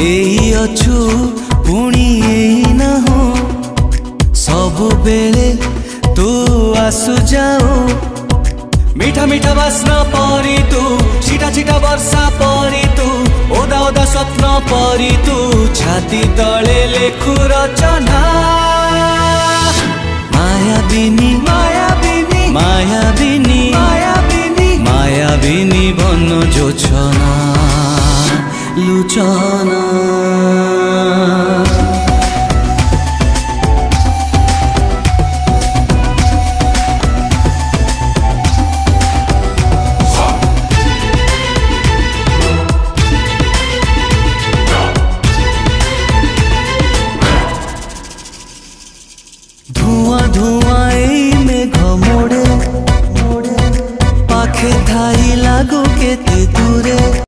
एई अछु पुणी एई ना हो सबु बेले तू आसु जाओ मीठा मीठा बास्ना परी तू छिटा छिटा वर्षा परी तू ओदा ओदा स्वप्न परी तू छाती तले लेखु रचना मायाबिनी मायाबिनी मायाबिनी मायाबिनी मायाबिनी बन जोछना लुचना।